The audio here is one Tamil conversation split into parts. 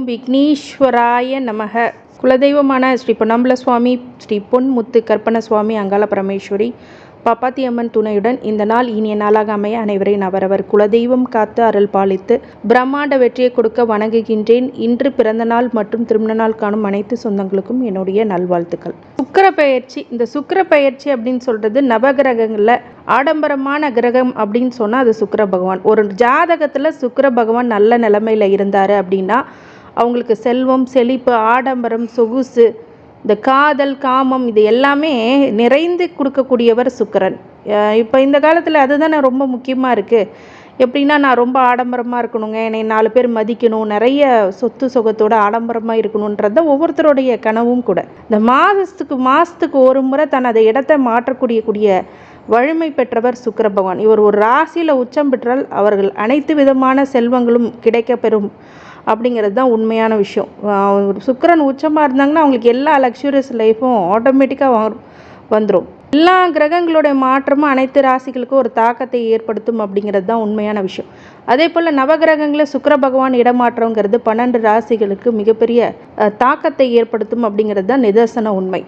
விக்னேஸ்வராய நமக. குலதெய்வமான ஸ்ரீ பொன்னம்பல சுவாமி, ஸ்ரீ பொன்முத்து கற்பன சுவாமி, அங்காள பரமேஸ்வரி, பாப்பாத்தி அம்மன் துணையுடன் இந்த நாள் இனிய நாளாக அமைய அனைவரையும் அவரவர் குலதெய்வம் காத்து அருள் பாலித்து பிரம்மாண்ட வெற்றியை கொடுக்க வணங்குகின்றேன். இன்று பிறந்த நாள் மற்றும் திருமண நாள் காணும் அனைத்து சொந்தங்களுக்கும் என்னுடைய நல்வாழ்த்துக்கள். சுக்கிர பெயர்ச்சி. இந்த சுக்கிர பெயர்ச்சி அப்படின்னு சொல்றது நவகிரகங்களில் ஆடம்பரமான கிரகம் அப்படின்னு சொன்னால் அது சுக்கிர பகவான். ஒரு ஜாதகத்தில் சுக்கிர பகவான் நல்ல நிலைமையில் இருந்தார் அப்படின்னா அவங்களுக்கு செல்வம், செழிப்பு, ஆடம்பரம், சொகுசு, இந்த காதல், காமம் இது எல்லாமே நிறைந்து கொடுக்கக்கூடியவர் சுக்கிரன். இப்போ இந்த காலத்தில் அதுதானே ரொம்ப முக்கியமாக இருக்குது. எப்படின்னா நான் ரொம்ப ஆடம்பரமாக இருக்கணுங்க, என்னை 4 பேர் மதிக்கணும், நிறைய சொத்து சுகத்தோட ஆடம்பரமாக இருக்கணுன்றது தான் ஒவ்வொருத்தருடைய கனவும் கூட. இந்த மாதத்துக்கு ஒரு முறை தனது இடத்தை மாற்றக்கூடிய வலிமை பெற்றவர் சுக்கிர பகவான். இவர் ஒரு ராசியில் உச்சம் பெற்றால் அவர்கள் அனைத்து விதமான செல்வங்களும் கிடைக்க பெறும் அப்படிங்கிறது தான் உண்மையான விஷயம். சுக்கிரன் உச்சமாக இருந்தாங்கன்னா அவங்களுக்கு எல்லா லக்ஸுரியஸ் லைஃப்பும் ஆட்டோமேட்டிக்காக வந்துடும். எல்லா கிரகங்களுடைய மாற்றமும் அனைத்து ராசிகளுக்கும் ஒரு தாக்கத்தை ஏற்படுத்தும் அப்படிங்கிறது தான் உண்மையான விஷயம். அதே போல் நவகிரகங்களில் சுக்கிர பகவான் இடமாற்றங்கிறது 12 ராசிகளுக்கு மிகப்பெரிய தாக்கத்தை ஏற்படுத்தும் அப்படிங்கிறது தான் நிதர்சன உண்மை.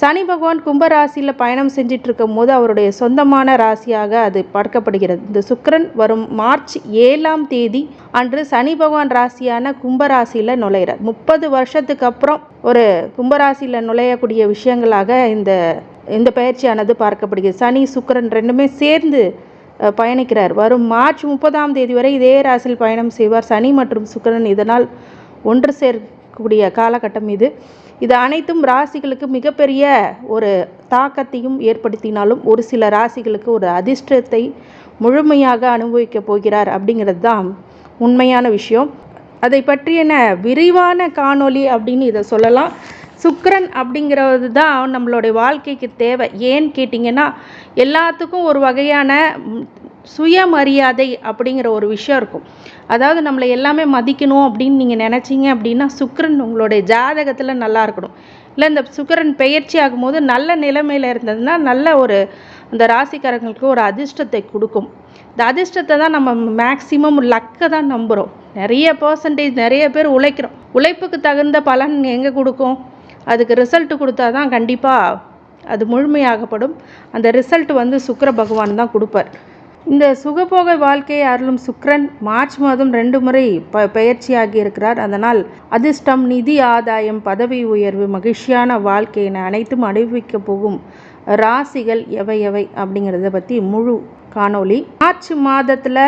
சனி பகவான் கும்ப ராசியில் பயணம் செஞ்சிட்டு இருக்கும் போது அவருடைய சொந்தமான ராசியாக அது பார்க்கப்படுகிறது. இந்த சுக்கிரன் வரும் மார்ச் 7ஆம் தேதி அன்று சனி பகவான் ராசியான கும்பராசியில் நுழைகிறார். 30 வருஷத்துக்கு அப்புறம் ஒரு கும்பராசியில் நுழையக்கூடிய விஷயங்களாக இந்த பயிற்சியானது பார்க்கப்படுகிறது. சனி சுக்கிரன் ரெண்டுமே சேர்ந்து பயணிக்கிறார். வரும் மார்ச் 30ஆம் தேதி வரை இதே ராசியில் பயணம் செய்வார் சனி மற்றும் சுக்கிரன். இதனால் ஒன்று சேர்க்கக்கூடிய காலகட்டம் இது அனைத்தும் ராசிகளுக்கு மிகப்பெரிய ஒரு தாக்கத்தையும் ஏற்படுத்தினாலும் ஒரு சில ராசிகளுக்கு ஒரு அதிர்ஷ்டத்தை முழுமையாக அனுபவிக்க போகிறார் அப்படிங்கிறது தான் உண்மையான விஷயம். அதை பற்றின விரிவான காணொளி அப்படின்னு இதை சொல்லலாம். சுக்கிரன் அப்படிங்கிறது தான் நம்மளுடைய வாழ்க்கைக்கு தேவை. ஏன்னு கேட்டிங்கன்னா எல்லாத்துக்கும் ஒரு வகையான சுயமரியாதை அப்படிங்கிற ஒரு விஷயம் இருக்கும். அதாவது நம்மளை எல்லாமே மதிக்கணும் அப்படின்னு நீங்கள் நினச்சிங்க அப்படின்னா சுக்கிரன் உங்களுடைய ஜாதகத்தில் நல்லா இருக்கணும். இல்லை இந்த சுக்கிரன் பெயர்ச்சி ஆகும்போது நல்ல நிலைமையில் இருந்ததுன்னா நல்ல ஒரு அந்த ராசிக்காரங்களுக்கு ஒரு அதிர்ஷ்டத்தை கொடுக்கும். இந்த அதிர்ஷ்டத்தை தான் நம்ம மேக்சிமம் லக்கை தான் நம்புகிறோம். நிறைய பேர் உழைக்கிறோம். உழைப்புக்கு தகுந்த பலன் எங்கே கொடுக்கும்? அதுக்கு ரிசல்ட் கொடுத்தா தான் கண்டிப்பாக அது முழுமையாகப்படும். அந்த ரிசல்ட் சுக்கிர பகவான் தான் கொடுப்பார். இந்த சுகபோக வாழ்க்கையை அருளும் சுக்கிரன் மார்ச் மாதம் 2 முறை பெயர்ச்சியாகி இருக்கிறார். அதனால் அதிர்ஷ்டம், நிதி ஆதாயம், பதவி உயர்வு, மகிழ்ச்சியான வாழ்க்கையினை அனைத்தும் அனுபவிக்க போகும் ராசிகள் எவை அப்படிங்கிறத பற்றி முழு காணொளி. மார்ச் மாதத்தில்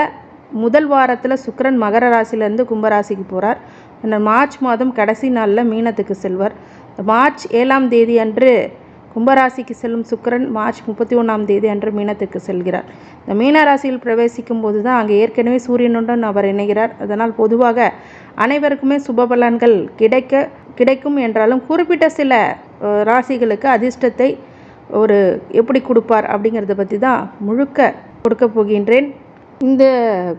முதல் வாரத்தில் சுக்கிரன் மகர ராசியிலேருந்து கும்பராசிக்கு போகிறார். அந்த மார்ச் மாதம் கடைசி நாளில் மீனத்துக்கு செல்வார். மார்ச் 7ஆம் தேதி அன்று கும்பராசிக்கு செல்லும் சுக்கிரன் மார்ச் 31ஆம் தேதி அன்று மீனத்துக்கு செல்கிறார். இந்த மீன ராசியில் பிரவேசிக்கும் போது தான் அங்கே ஏற்கனவே சூரியனுடன் அவர் இணைகிறார். அதனால் பொதுவாக அனைவருக்குமே சுபபலன்கள் கிடைக்கும் என்றாலும் குறிப்பிட்ட சில ராசிகளுக்கு அதிர்ஷ்டத்தை எப்படி கொடுப்பார் அப்படிங்கிறத பற்றி தான் முழுக்க கொடுக்க போகின்றேன். இந்த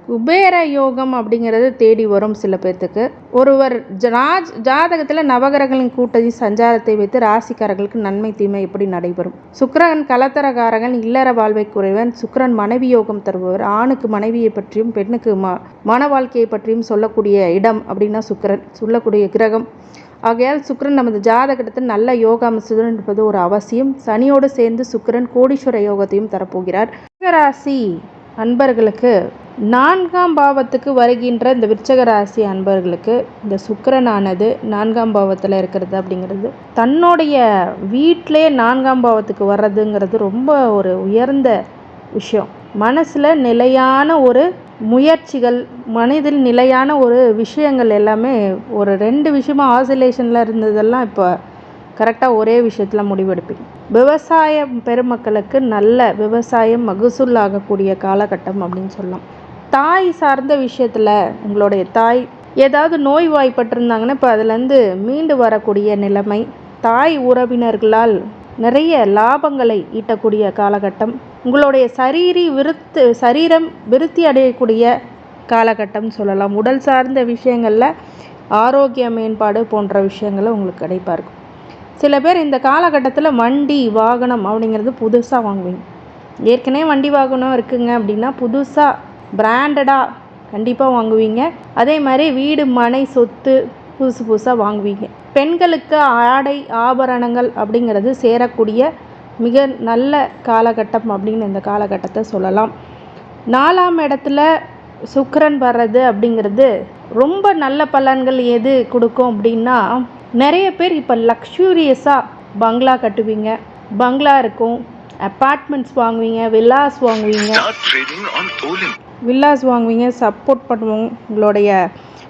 குபேர யோகம் அப்படிங்கிறது தேடி வரும் சில பேர்த்துக்கு. ஒருவர் ஜாதகத்தில் நவகிரகங்களின் கூட்டணி சஞ்சாரத்தை வைத்து ராசிக்காரர்களுக்கு நன்மை தீமை எப்படி நடைபெறும். சுக்கிரன் கலத்தரகாரகன், இல்லற வாழ்வை குறைவன். சுக்கிரன் மனைவி யோகம் தருபவர். ஆணுக்கு மனைவியை பற்றியும் பெண்ணுக்கு மன வாழ்க்கையை பற்றியும் சொல்லக்கூடிய இடம் அப்படின்னா சுக்கிரன் சொல்லக்கூடிய கிரகம். ஆகையால் சுக்கிரன் நமது ஜாதகத்தில் நல்ல யோக அம்சத்துடன் இருப்பது ஒரு அவசியம். சனியோடு சேர்ந்து சுக்கிரன் கோடீஸ்வர யோகத்தையும் தரப்போகிறார். ராசி அன்பர்களுக்கு 4ஆம் பாவத்துக்கு வருகின்ற இந்த விருச்சக ராசி அன்பர்களுக்கு இந்த சுக்கிரனானது 4ஆம் பாவத்தில் இருக்கிறது அப்படிங்கிறது தன்னுடைய வீட்டிலே 4ஆம் பாவத்துக்கு வர்றதுங்கிறது ரொம்ப ஒரு உயர்ந்த விஷயம். மனசில் நிலையான ஒரு முயற்சிகள், மனதில் நிலையான ஒரு விஷயங்கள் எல்லாமே ஒரு 2 விஷயமா ஆசிலேஷனில் இருந்ததெல்லாம் இப்போ கரெக்டாக ஒரே விஷயத்தில் முடிவெடுப்பீங்க. விவசாய பெருமக்களுக்கு நல்ல விவசாயம் மகசூல் ஆகக்கூடிய காலகட்டம் அப்படின்னு சொல்லலாம். தாய் சார்ந்த விஷயத்தில் உங்களுடைய தாய் ஏதாவது நோய் வாய்ப்பட்டிருந்தாங்கன்னா இப்போ அதுலேருந்து மீண்டு வரக்கூடிய நிலைமை, தாய் உறவினர்களால் நிறைய லாபங்களை ஈட்டக்கூடிய காலகட்டம், உங்களுடைய சரீரம் விருத்தி அடையக்கூடிய காலகட்டம் சொல்லலாம். உடல் சார்ந்த விஷயங்களில் ஆரோக்கிய மேம்பாடு போன்ற விஷயங்களை உங்களுக்கு கிடைப்பாக இருக்கும். சில பேர் இந்த காலகட்டத்தில் வண்டி வாகனம் அப்படிங்கிறது புதுசாக வாங்குவீங்க. ஏற்கனவே வண்டி வாகனம் இருக்குங்க அப்படின்னா புதுசாக பிராண்டடாக கண்டிப்பாக வாங்குவீங்க. அதே மாதிரி வீடு, மனை, சொத்து புதுசாக வாங்குவீங்க. பெண்களுக்கு ஆடை ஆபரணங்கள் அப்படிங்கிறது சேரக்கூடிய மிக நல்ல காலகட்டம் அப்படின்னு இந்த காலகட்டத்தை சொல்லலாம். 4ஆம் இடத்துல சுக்கிரன் வர்றது அப்படிங்கிறது ரொம்ப நல்ல பலன்கள் எது கொடுக்கும் அப்படின்னா, நிறைய பேர் இப்போ லக்ஸூரியஸாக பங்களா கட்டுவீங்க, பங்களா இருக்கும், அப்பார்ட்மெண்ட்ஸ் வாங்குவீங்க, வில்லாஸ் வாங்குவீங்க, சப்போர்ட் பண்ணுவோம். உங்களுடைய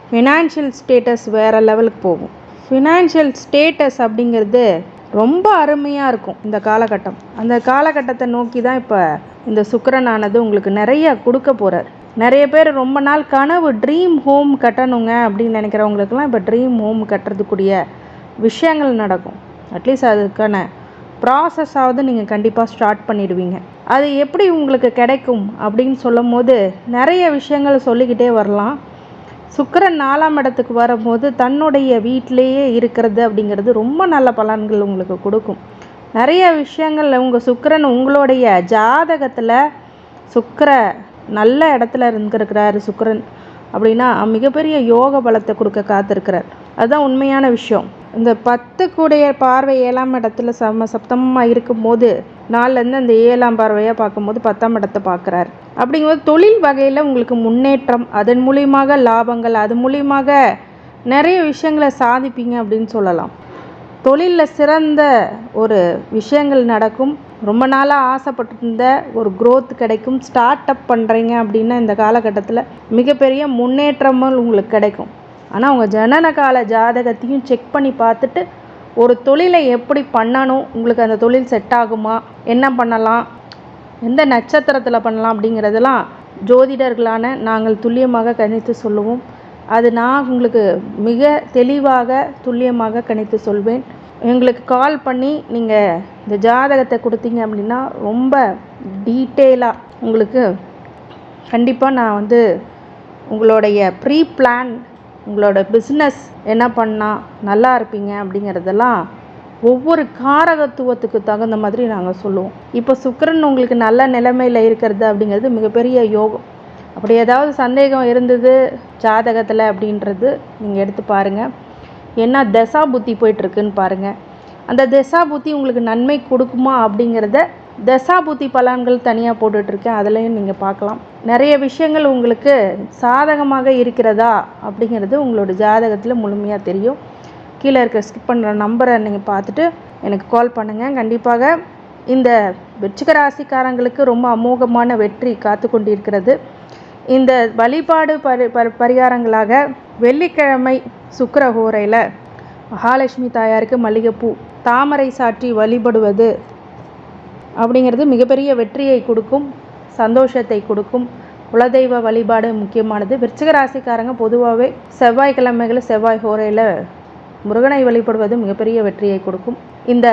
ஃபினான்ஷியல் ஸ்டேட்டஸ் வேறு லெவலுக்கு போகும். ஃபினான்ஷியல் ஸ்டேட்டஸ் அப்படிங்கிறது ரொம்ப அருமையாக இருக்கும் இந்த காலகட்டம். அந்த காலகட்டத்தை நோக்கி தான் இப்போ இந்த சுக்கிரனானது உங்களுக்கு நிறைய கொடுக்க போகிறார். நிறைய பேர் ரொம்ப நாள் கனவு ட்ரீம் ஹோம் கட்டணுங்க அப்படின்னு நினைக்கிறவங்களுக்கெல்லாம் இப்போ ட்ரீம் ஹோம் கட்டுறதுக்குரிய விஷயங்கள் நடக்கும். அட்லீஸ்ட் அதுக்கான ப்ராசஸாவது நீங்கள் கண்டிப்பாக ஸ்டார்ட் பண்ணிடுவீங்க. அது எப்படி உங்களுக்கு கிடைக்கும் அப்படின்னு சொல்லும் போது நிறைய விஷயங்கள் சொல்லிக்கிட்டே வரலாம். சுக்கிரன் 4ஆம் இடத்துக்கு வரும்போது தன்னுடைய வீட்டிலேயே இருக்கிறது அப்படிங்கிறது ரொம்ப நல்ல பலன்கள் உங்களுக்கு கொடுக்கும். நிறைய விஷயங்கள் உங்கள் சுக்கிரன் உங்களுடைய ஜாதகத்தில் நல்ல இடத்துல இருந்திருக்கிறாரு சுக்கிரன் அப்படின்னா மிகப்பெரிய யோக பலத்தை கொடுக்க காத்திருக்கிறார். அதுதான் உண்மையான விஷயம். இந்த 10 கூடைய பார்வை 7ஆம் இடத்துல சப்தமமாக இருக்கும்போது 4லேருந்து அந்த 7ஆம் பார்வையாக பார்க்கும்போது 10ஆம் இடத்தை பார்க்குறாரு. அப்படிங்கும்போது தொழில் வகையில் உங்களுக்கு முன்னேற்றம், அதன் மூலியமாக லாபங்கள், அது மூலியமாக நிறைய விஷயங்களை சாதிப்பீங்க அப்படின்னு சொல்லலாம். தொழிலில் சிறந்த ஒரு விஷயங்கள் நடக்கும். ரொம்ப நாளாக ஆசைப்பட்டிருந்த ஒரு growth கிடைக்கும். ஸ்டார்ட் அப் பண்ணுறீங்க அப்படின்னா இந்த காலகட்டத்தில் மிகப்பெரிய முன்னேற்றமும் உங்களுக்கு கிடைக்கும். ஆனால் உங்கள் ஜனனகால ஜாதகத்தையும் செக் பண்ணி பார்த்துட்டு ஒரு தொழிலை எப்படி பண்ணணும், உங்களுக்கு அந்த தொழில் செட் ஆகுமா, என்ன பண்ணலாம், எந்த நட்சத்திரத்தில் பண்ணலாம் அப்படிங்கிறதெல்லாம் ஜோதிடர்களான நாங்கள் துல்லியமாக கணித்து சொல்லுவோம். அது நான் உங்களுக்கு மிக தெளிவாக துல்லியமாக கணித்து சொல்வேன். எங்களுக்கு கால் பண்ணி நீங்கள் இந்த ஜாதகத்தை கொடுத்தீங்க அப்படின்னா ரொம்ப டீட்டெயிலாக உங்களுக்கு கண்டிப்பாக நான் உங்களுடைய ப்ரீ பிளான், உங்களோட பிஸ்னஸ் என்ன பண்ணால் நல்லா இருப்பீங்க அப்படிங்கிறதெல்லாம் ஒவ்வொரு காரகத்துவத்துக்கு தகுந்த மாதிரி நாங்கள் சொல்லுவோம். இப்போ சுக்கிரன் உங்களுக்கு நல்ல நிலைமையில் இருக்கிறது அப்படிங்கிறது மிகப்பெரிய யோகம். அப்படி ஏதாவது சந்தேகம் இருந்தது ஜாதகத்தில் அப்படின்றது நீங்கள் எடுத்து பாருங்கள். என்ன தசா புத்தி போயிட்டுருக்குன்னு பாருங்கள். அந்த தசா புத்தி உங்களுக்கு நன்மை கொடுக்குமா அப்படிங்கிறத தசா புத்தி பலன்கள் தனியாக போட்டுட்ருக்கேன், அதுலேயும் நீங்கள் பார்க்கலாம். நிறைய விஷயங்கள் உங்களுக்கு சாதகமாக இருக்கிறதா அப்படிங்கிறது உங்களோட ஜாதகத்தில் முழுமையாக தெரியும். கீழே இருக்க ஸ்கிப் பண்ணுற நம்பரை நீங்கள் பார்த்துட்டு எனக்கு கால் பண்ணுங்கள். கண்டிப்பாக இந்த விருச்சிக ராசிக்காரங்களுக்கு ரொம்ப அமோகமான வெற்றி காத்து கொண்டிருக்கிறது. இந்த வழிபாடு பரிகாரங்களாக வெள்ளிக்கிழமை சுக்கிரஹோரையில் மகாலட்சுமி தாயாருக்கு மல்லிகைப்பூ தாமரை சாற்றி வழிபடுவது அப்படிங்கிறது மிகப்பெரிய வெற்றியை கொடுக்கும், சந்தோஷத்தை கொடுக்கும். குலதெய்வ வழிபாடு முக்கியமானது. விருச்சிக ராசிக்காரங்க பொதுவாகவே செவ்வாய்க்கிழமைகளில் செவ்வாய் ஹோரையில் முருகனை வழிபடுவது மிகப்பெரிய வெற்றியை கொடுக்கும். இந்த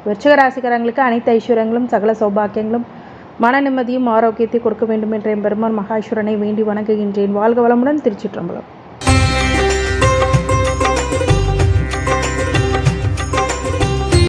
விருச்சிக ராசிக்காரங்களுக்கு அனைத்து ஐஸ்வர்யங்களும் சகல சௌபாக்கியங்களும் மன நிம்மதியும் ஆரோக்கியத்தை கொடுக்க வேண்டும் என்ற பெருமான் மகாஈஸ்வரனை வேண்டி வணங்குகின்றேன். வாழ்க வளமுடன். திருச்சிற்றம்பலம்.